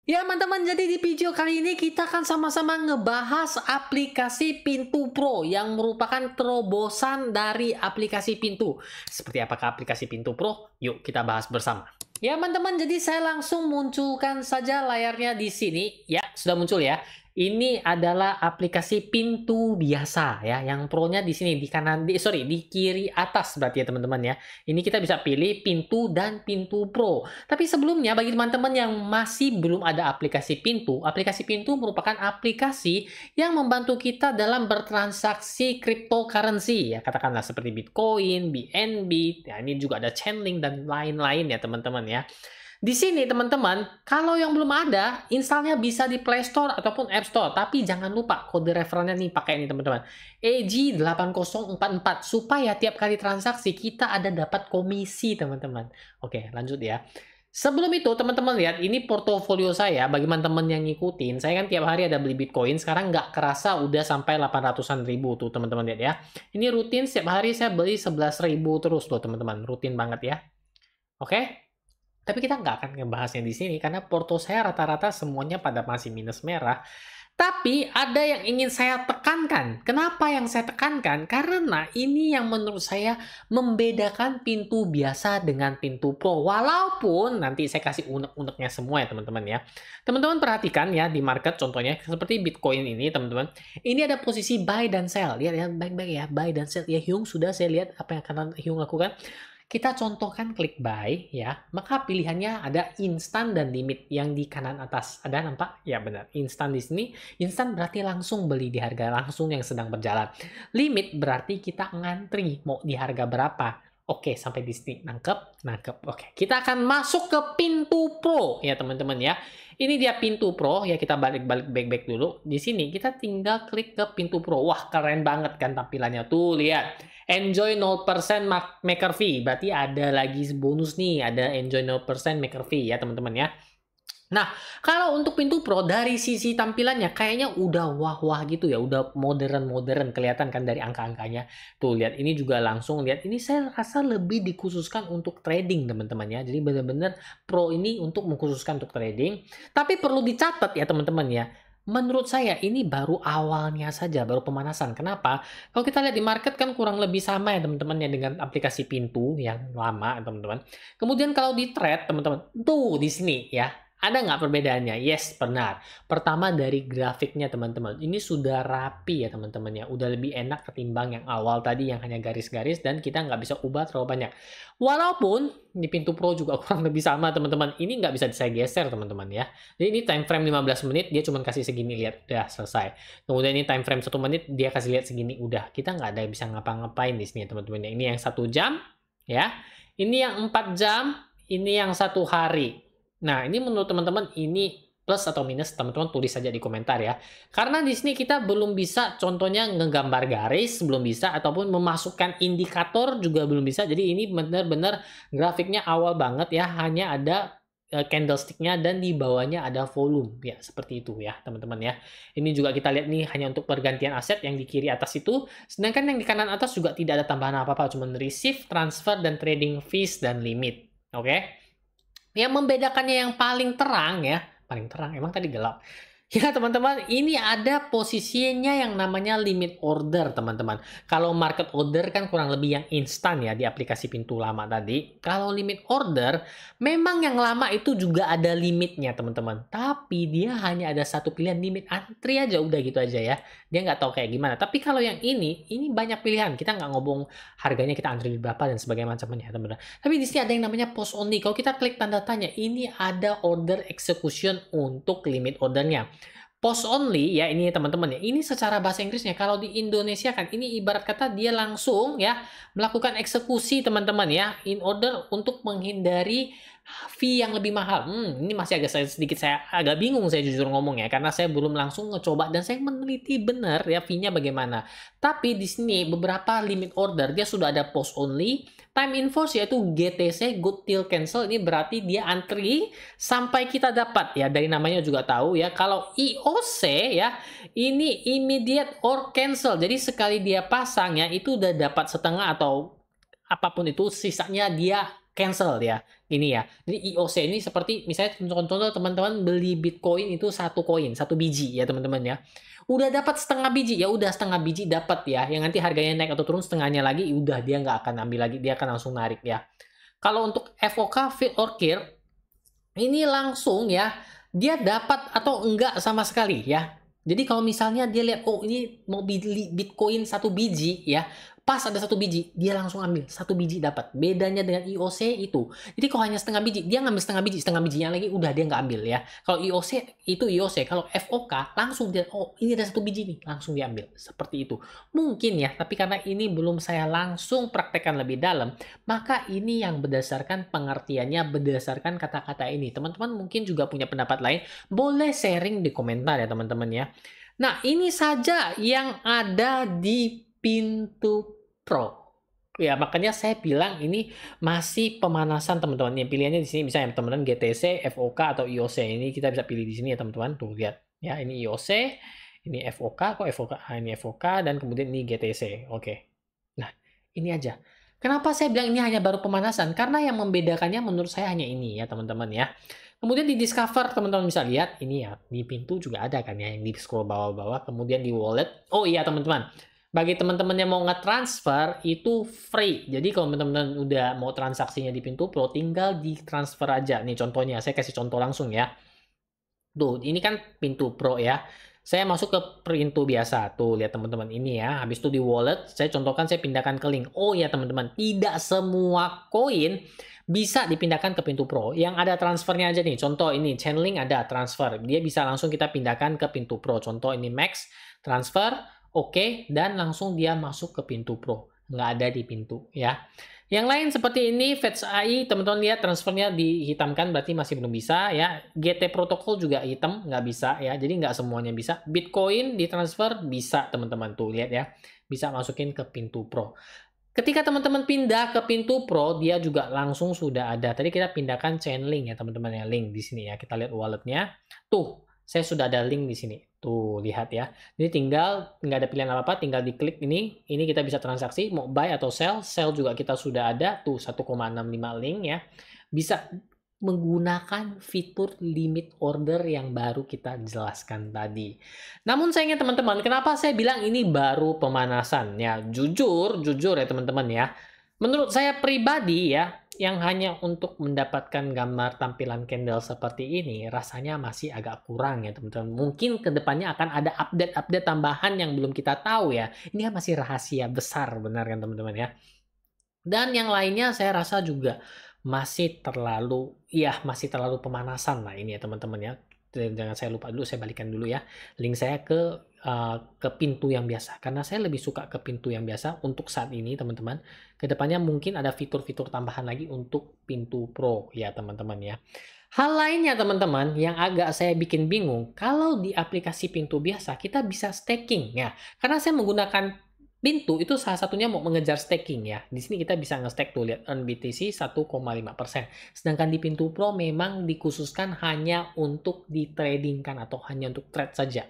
Ya teman-teman, jadi di video kali ini kita akan sama-sama ngebahas aplikasi Pintu Pro yang merupakan terobosan dari aplikasi Pintu. Seperti apakah aplikasi Pintu Pro? Yuk kita bahas bersama. Ya teman-teman, jadi saya langsung munculkan saja layarnya di sini. Ya, sudah muncul ya. Ini adalah aplikasi Pintu biasa ya, yang Pro-nya di sini di kanan di kiri atas berarti ya teman-teman ya. Ini kita bisa pilih Pintu dan Pintu Pro. Tapi sebelumnya bagi teman-teman yang masih belum ada aplikasi Pintu merupakan aplikasi yang membantu kita dalam bertransaksi cryptocurrency ya, katakanlah seperti Bitcoin, BNB, ya ini juga ada Chainlink dan lain-lain ya teman-teman ya. Di sini teman-teman, kalau yang belum ada, installnya bisa di Play Store ataupun App Store. Tapi jangan lupa kode referralnya nih pakai ini teman-teman. EG8044 supaya tiap kali transaksi kita ada dapat komisi teman-teman. Oke, lanjut ya. Sebelum itu teman-teman lihat ini portofolio saya. Bagi teman-teman yang ngikutin, saya kan tiap hari ada beli Bitcoin. Sekarang nggak kerasa udah sampai 800-an ribu tuh teman-teman lihat ya. Ini rutin setiap hari saya beli 11.000 terus loh teman-teman. Rutin banget ya. Oke. Tapi kita nggak akan ngebahasnya di sini karena porto saya rata-rata semuanya pada masih minus merah. Tapi ada yang ingin saya tekankan. Kenapa yang saya tekankan? Karena ini yang menurut saya membedakan pintu biasa dengan pintu pro. Walaupun nanti saya kasih unek-uneknya semua ya teman-teman ya. Teman-teman perhatikan ya di market contohnya seperti Bitcoin ini teman-teman. Ini ada posisi buy dan sell. Lihat ya baik-baik ya buy dan sell. Ya Hyung sudah saya lihat apa yang akan Hyung lakukan. Kita contohkan klik buy ya, maka pilihannya ada instan dan limit yang di kanan atas. Ada nampak? Ya benar, instan di sini. Instan berarti langsung beli di harga langsung yang sedang berjalan. Limit berarti kita ngantri mau di harga berapa. Oke, sampai di sini nangkep, nangkep. Oke, kita akan masuk ke pintu pro ya teman-teman ya. Ini dia pintu pro ya, kita balik-balik back dulu. Di sini kita tinggal klik ke pintu pro. Wah, keren banget kan tampilannya tuh, lihat. Enjoy 0% maker fee. Berarti ada lagi bonus nih. Ada enjoy 0% maker fee ya teman-teman ya. Nah, kalau untuk pintu pro dari sisi tampilannya kayaknya udah wah-wah gitu ya. Udah modern-modern kelihatan kan dari angka-angkanya. Tuh lihat ini juga langsung lihat. Ini saya rasa lebih dikhususkan untuk trading teman-teman ya. Jadi benar-benar pro ini untuk mengkhususkan untuk trading. Tapi perlu dicatat ya teman-teman ya. Menurut saya ini baru awalnya saja, baru pemanasan. Kenapa? Kalau kita lihat di market kan kurang lebih sama ya teman-teman ya dengan aplikasi pintu yang lama teman-teman. Kemudian kalau di trade teman-teman, tuh di sini ya. Ada nggak perbedaannya? Yes, benar. Pertama dari grafiknya teman-teman. Ini sudah rapi ya teman-teman ya. Udah lebih enak ketimbang yang awal tadi yang hanya garis-garis dan kita nggak bisa ubah terlalu banyak. Walaupun di pintu pro juga kurang lebih sama teman-teman. Ini nggak bisa saya geser teman-teman ya. Jadi ini time frame 15 menit dia cuma kasih segini lihat udah selesai. Kemudian ini time frame 1 menit dia kasih lihat segini udah. Kita nggak ada bisa ngapa-ngapain di sini teman-teman ya. Ini yang 1 jam ya. Ini yang 4 jam, ini yang 1 hari. Nah, ini menurut teman-teman ini plus atau minus, teman-teman tulis saja di komentar ya. Karena di sini kita belum bisa contohnya ngegambar garis, belum bisa, ataupun memasukkan indikator juga belum bisa. Jadi ini benar-benar grafiknya awal banget ya, hanya ada candlesticknya dan di bawahnya ada volume ya, seperti itu ya teman-teman ya. Ini juga kita lihat nih hanya untuk pergantian aset yang di kiri atas itu, sedangkan yang di kanan atas juga tidak ada tambahan apa-apa, cuma receive, transfer, dan trading fees dan limit. Oke. Yang membedakannya yang paling terang ya, paling terang, emang tadi gelap. Ya teman-teman, ini ada posisinya yang namanya limit order teman-teman. Kalau market order kan kurang lebih yang instan ya di aplikasi pintu lama tadi. Kalau limit order, memang yang lama itu juga ada limitnya teman-teman. Tapi dia hanya ada satu pilihan limit antri aja, udah gitu aja ya. Dia nggak tahu kayak gimana. Tapi kalau yang ini banyak pilihan. Kita nggak ngomong harganya kita antri berapa dan sebagainya macamnya teman-teman. Tapi di sini ada yang namanya post only. Kalau kita klik tanda tanya, ini ada order execution untuk limit ordernya. Post only ya ini teman-teman ya. Ini secara bahasa Inggrisnya. Kalau di Indonesia kan ini ibarat kata dia langsung ya melakukan eksekusi teman-teman ya in order untuk menghindari fee yang lebih mahal. Ini masih agak saya agak bingung saya jujur ngomong ya karena saya belum langsung ngecoba dan saya meneliti benar ya fee-nya bagaimana. Tapi di sini beberapa limit order dia sudah ada post only, time enforce yaitu GTC good till cancel ini berarti dia antri sampai kita dapat ya dari namanya juga tahu ya. Kalau IOC ya ini immediate or cancel. Jadi sekali dia pasang ya itu udah dapat setengah atau apapun itu sisanya dia cancel ya. Ini ya. Jadi IOC ini seperti misalnya contoh-contoh teman-teman beli Bitcoin itu satu koin, satu biji ya teman-teman ya. Udah dapat setengah biji, ya udah setengah biji dapat ya. Yang nanti harganya naik atau turun setengahnya lagi, udah dia nggak akan ambil lagi, dia akan langsung narik ya. Kalau untuk FOK Fill or Kill ini langsung ya, dia dapat atau enggak sama sekali ya. Jadi kalau misalnya dia lihat, oh ini mau beli Bitcoin satu biji ya, pas ada satu biji, dia langsung ambil satu biji dapat. Bedanya dengan IOC itu. Jadi kalau hanya setengah biji, dia ngambil setengah bijinya lagi, udah dia nggak ambil ya. Kalau IOC itu IOC, kalau FOK langsung dia, oh ini ada satu biji nih, langsung diambil. Seperti itu. Mungkin ya, tapi karena ini belum saya langsung praktekkan lebih dalam, maka ini yang berdasarkan pengertiannya, berdasarkan kata-kata ini. Teman-teman mungkin juga punya pendapat lain, boleh sharing di komentar ya teman-teman ya. Nah, ini saja yang ada di pintu Pro. Ya, makanya saya bilang ini masih pemanasan teman-teman. Yang pilihannya di sini misalnya teman-teman GTC, FOK atau IOC. Ini kita bisa pilih di sini ya teman-teman. Tuh lihat. Ya, ini IOC, ini FOK, kok FOK, ini FOK dan kemudian ini GTC. Oke. Nah, ini aja. Kenapa saya bilang ini hanya baru pemanasan? Karena yang membedakannya menurut saya hanya ini ya teman-teman ya. Kemudian di Discover teman-teman bisa lihat ini ya, di pintu juga ada kan ya yang di scroll bawah-bawah. Kemudian di wallet. Oh iya teman-teman. Bagi teman-teman yang mau nge-transfer itu free. Jadi kalau teman-teman udah mau transaksinya di pintu Pro, tinggal di-transfer aja. Nih contohnya, saya kasih contoh langsung ya. Tuh, ini kan pintu Pro ya. Saya masuk ke pintu biasa. Tuh, lihat teman-teman ini ya. Habis itu di wallet, saya contohkan saya pindahkan ke link. Oh ya teman-teman, tidak semua koin bisa dipindahkan ke pintu Pro. Yang ada transfernya aja nih. Contoh ini, Chainlink ada transfer. Dia bisa langsung kita pindahkan ke pintu Pro. Contoh ini Max, transfer. Oke, dan langsung dia masuk ke pintu Pro. Nggak ada di pintu, ya. Yang lain seperti ini, Fetch AI, teman-teman lihat transfernya dihitamkan, berarti masih belum bisa, ya. GT Protocol juga hitam, nggak bisa, ya. Jadi nggak semuanya bisa. Bitcoin ditransfer bisa, teman-teman. Tuh, lihat ya. Bisa masukin ke pintu Pro. Ketika teman-teman pindah ke pintu Pro, dia juga langsung sudah ada. Tadi kita pindahkan Chainlink ya, teman-teman ya. Link di sini ya. Kita lihat walletnya. Tuh, saya sudah ada link di sini. Tuh, lihat ya. Jadi tinggal nggak ada pilihan apa-apa, tinggal diklik ini. Ini kita bisa transaksi, mau buy atau sell. Sell juga kita sudah ada. Tuh, 1,65 link ya. Bisa menggunakan fitur limit order yang baru kita jelaskan tadi. Namun sayangnya teman-teman, kenapa saya bilang ini baru pemanasan? Ya, jujur ya teman-teman ya. Menurut saya pribadi ya, yang hanya untuk mendapatkan gambar tampilan candle seperti ini, rasanya masih agak kurang ya teman-teman. Mungkin kedepannya akan ada update-update tambahan yang belum kita tahu ya. Ini kan masih rahasia besar benar kan teman-teman ya. Dan yang lainnya saya rasa juga masih terlalu pemanasan lah ini ya teman-teman ya. Jangan saya lupa dulu, saya balikan dulu ya link saya ke pintu yang biasa, karena saya lebih suka ke pintu yang biasa untuk saat ini teman-teman. Kedepannya mungkin ada fitur-fitur tambahan lagi untuk pintu Pro ya teman-teman ya. Hal lainnya teman-teman yang agak saya bikin bingung, kalau di aplikasi pintu biasa kita bisa staking ya, karena saya menggunakan pintu itu salah satunya mau mengejar staking ya. Di sini kita bisa nge-stake tuh, lihat earn BTC 1,5%. Sedangkan di pintu Pro memang dikhususkan hanya untuk ditradingkan atau hanya untuk trade saja.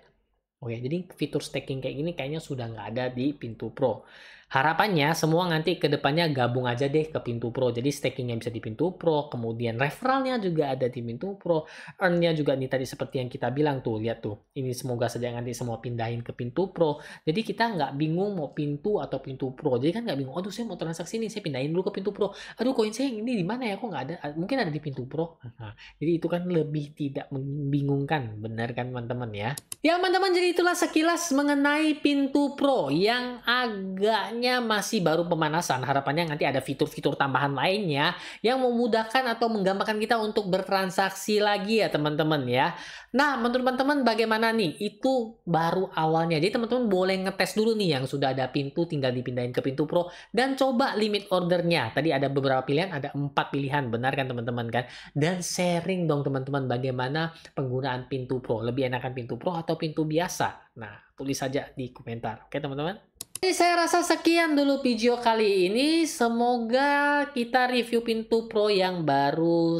Oke, jadi fitur staking kayak gini kayaknya sudah nggak ada di pintu Pro. Harapannya semua nanti ke depannya gabung aja deh ke pintu Pro. Jadi stakingnya bisa di pintu Pro, kemudian referralnya juga ada di pintu Pro, earn-nya juga nih tadi seperti yang kita bilang tuh, lihat tuh. Ini semoga saja nanti semua pindahin ke pintu Pro. Jadi kita nggak bingung mau pintu atau pintu Pro. Jadi kan nggak bingung, aduh saya mau transaksi nih, saya pindahin dulu ke pintu Pro. Aduh koin saya ini di mana ya, kok nggak ada? Mungkin ada di pintu Pro. Nah, jadi itu kan lebih tidak membingungkan, benar kan teman-teman ya? Ya teman-teman, jadi itulah sekilas mengenai pintu Pro yang agaknya masih baru pemanasan. Harapannya nanti ada fitur-fitur tambahan lainnya yang memudahkan atau menggampangkan kita untuk bertransaksi lagi ya teman-teman ya. Nah menurut teman-teman bagaimana nih? Itu baru awalnya. Jadi teman-teman boleh ngetes dulu nih yang sudah ada pintu, tinggal dipindahin ke pintu Pro dan coba limit ordernya. Tadi ada beberapa pilihan, ada 4 pilihan, benar kan teman-teman kan? Dan sharing dong teman-teman bagaimana penggunaan pintu Pro. Lebih enakan pintu Pro atau pintu biasa? Nah, tulis saja di komentar. Oke teman-teman? Jadi saya rasa sekian dulu video kali ini. Semoga kita review pintu pro yang baru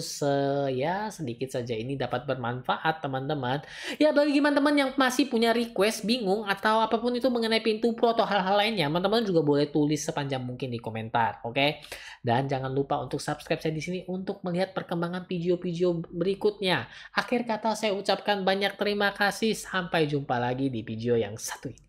ya sedikit saja ini dapat bermanfaat teman-teman. Ya bagi teman-teman yang masih punya request, bingung atau apapun itu mengenai pintu pro atau hal-hal lainnya, teman-teman juga boleh tulis sepanjang mungkin di komentar, oke? Dan jangan lupa untuk subscribe saya di sini untuk melihat perkembangan video-video berikutnya. Akhir kata saya ucapkan banyak terima kasih. Sampai jumpa lagi di video yang satu ini.